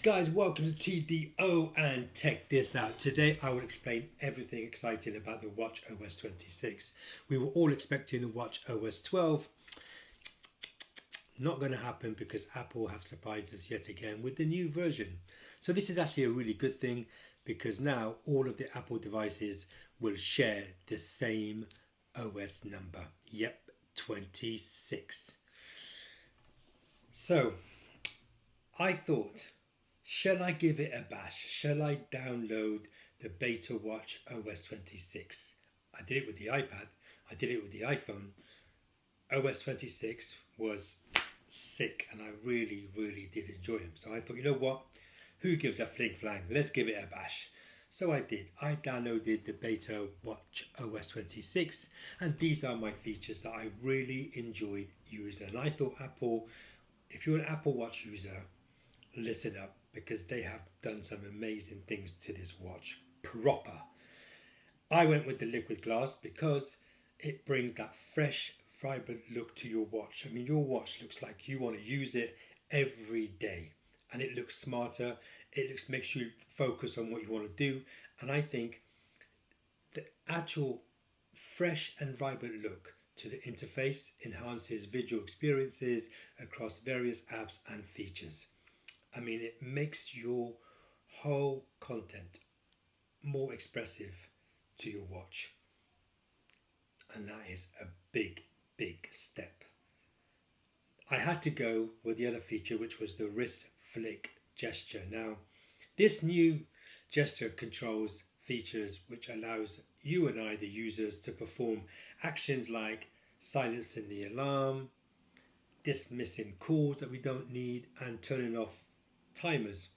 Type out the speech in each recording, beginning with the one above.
guys, welcome to TDO and Tech This Out. Today I will explain everything exciting about the Watch OS 26. We were all expecting the Watch OS 12. Not going to happen because Apple have surprised us yet again with the new version. So this is actually a really good thing because now all of the Apple devices will share the same OS number. Yep, 26. So I thought, shall I give it a bash? Shall I download the Beta Watch OS 26? I did it with the iPad. I did it with the iPhone. OS 26 was sick and I really did enjoy them. So I thought, you know what? Who gives a fling flang? Let's give it a bash. So I did. I downloaded the Beta Watch OS 26 and these are my features that I really enjoyed using. And I thought Apple, if you're an Apple Watch user, listen up because they have done some amazing things to this watch. Proper. I went with the liquid glass because it brings that fresh, vibrant look to your watch. I mean, your watch looks like you want to use it every day and it looks smarter. It makes you focus on what you want to do. And I think the actual fresh and vibrant look to the interface enhances visual experiences across various apps and features. I mean, it makes your whole content more expressive to your watch. And that is a big step. I had to go with the other feature, which was the wrist flick gesture. Now, this new gesture controls features which allows you and I, the users, to perform actions like silencing the alarm, dismissing calls that we don't need, and turning off timers.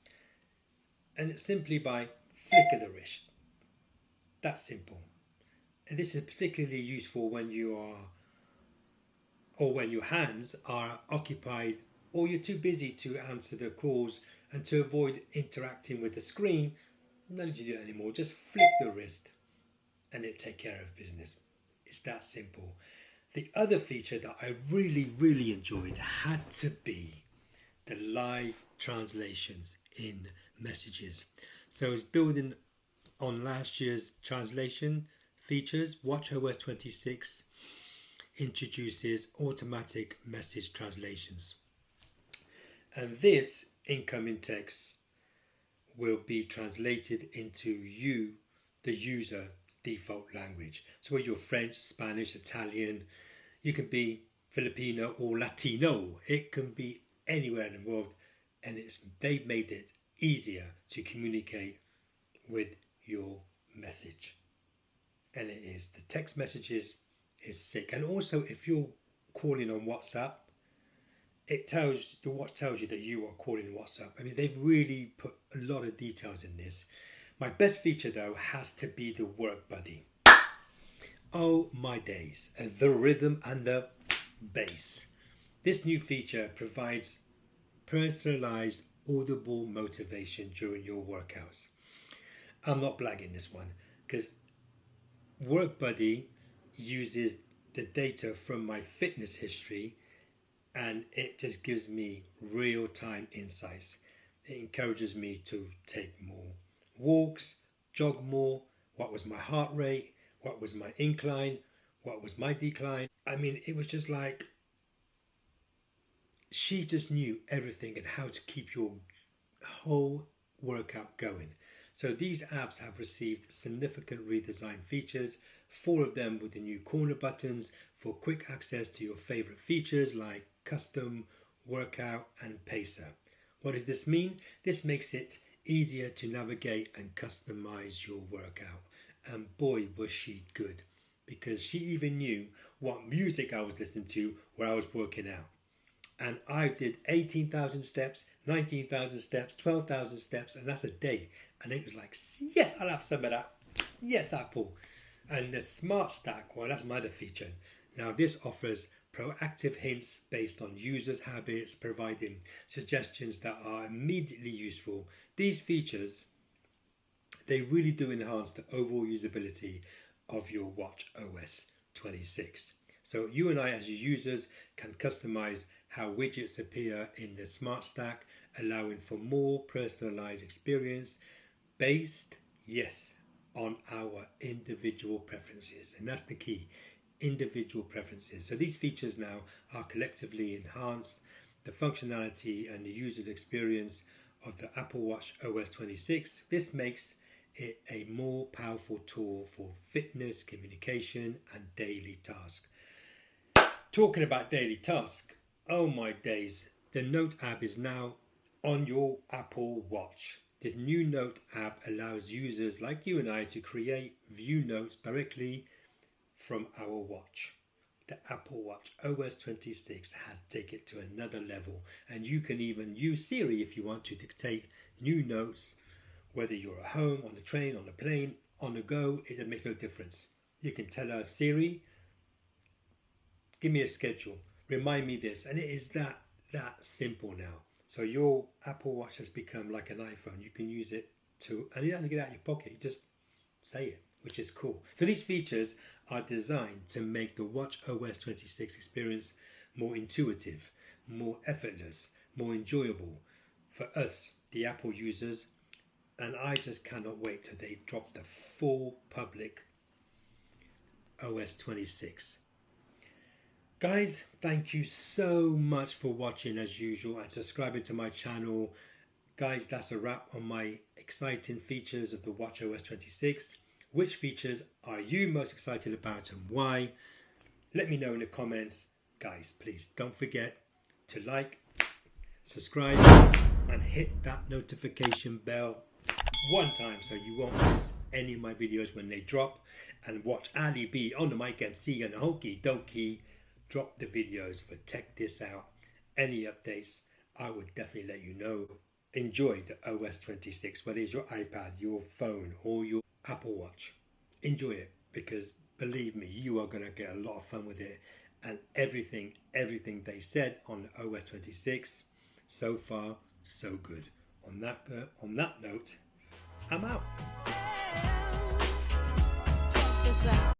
And it's simply by flick of the wrist. That's simple. And this is particularly useful when you are, or when your hands are occupied or you're too busy to answer the calls, and to avoid interacting with the screen, no need to do that anymore. Just flick the wrist and it'll take care of business. It's that simple. The other feature that I really enjoyed had to be the live translations in messages. So it's building on last year's translation features. WatchOS 26 introduces automatic message translations. And this incoming text will be translated into the user default language. So whether you're French, Spanish, Italian, you can be Filipino or Latino. It can be anywhere in the world, and they've made it easier to communicate with your message. And it is the text messages is sick. And also, if you're calling on WhatsApp, the watch tells you that you are calling WhatsApp. I mean, they've really put a lot of details in this. My best feature though has to be the Work Buddy. Oh my days, the rhythm and the bass. This new feature provides personalized audible motivation during your workouts. I'm not blagging this one because Work Buddy uses the data from my fitness history and it just gives me real-time insights. It encourages me to take more walks, jog more, what was my heart rate, what was my incline, what was my decline. I mean, it was just like she just knew everything and how to keep your whole workout going. So these apps have received significant redesign features, 4 of them with the new corner buttons for quick access to your favorite features like custom, workout and pacer. What does this mean? This makes it easier to navigate and customize your workout. And boy was she good, because she even knew what music I was listening to while I was working out. And I did 18,000 steps, 19,000 steps, 12,000 steps, and that's a day. And it was like, yes, I'll have some of that. Yes, Apple. And the Smart Stack, well, that's my other feature. Now, this offers proactive hints based on users' habits, providing suggestions that are immediately useful. These features, they really do enhance the overall usability of your Watch OS 26. So you and I as your users can customize how widgets appear in the Smart Stack, allowing for more personalized experience based, yes, on our individual preferences. And that's the key, individual preferences. So these features now are collectively enhanced the functionality and the user's experience of the Apple Watch OS 26. This makes it a more powerful tool for fitness, communication, and daily tasks. Talking about daily tasks, oh my days, the Note app is now on your Apple Watch. The new Note app allows users like you and I to create, view notes directly from our watch. The Apple Watch OS 26 has taken it to another level, and you can even use Siri if you want to dictate new notes, whether you're at home, on the train, on the plane, on the go. It makes no difference. You can tell her, Siri, give me a schedule, remind me this, and it is that simple now. So your Apple Watch has become like an iPhone. You can use it and you don't have to get out of your pocket, you just say it, which is cool. So these features are designed to make the Watch OS 26 experience more intuitive, more effortless, more enjoyable for us, the Apple users, and I just cannot wait till they drop the full public OS 26. Guys, thank you so much for watching as usual and subscribing to my channel. Guys, that's a wrap on my exciting features of the Watch OS 26. Which features are you most excited about and why? Let me know in the comments. Guys, please don't forget to like, subscribe, and hit that notification bell one time so you won't miss any of my videos when they drop. And watch Ali B on the mic MC and Hokey Dokey drop the videos for Tech This Out. Any updates, I would definitely let you know. Enjoy the OS 26, whether it's your iPad, your phone, or your Apple Watch. Enjoy it, because believe me, you are going to get a lot of fun with it. And everything they said on the OS 26, so far, so good. On that note, I'm out. Check this out.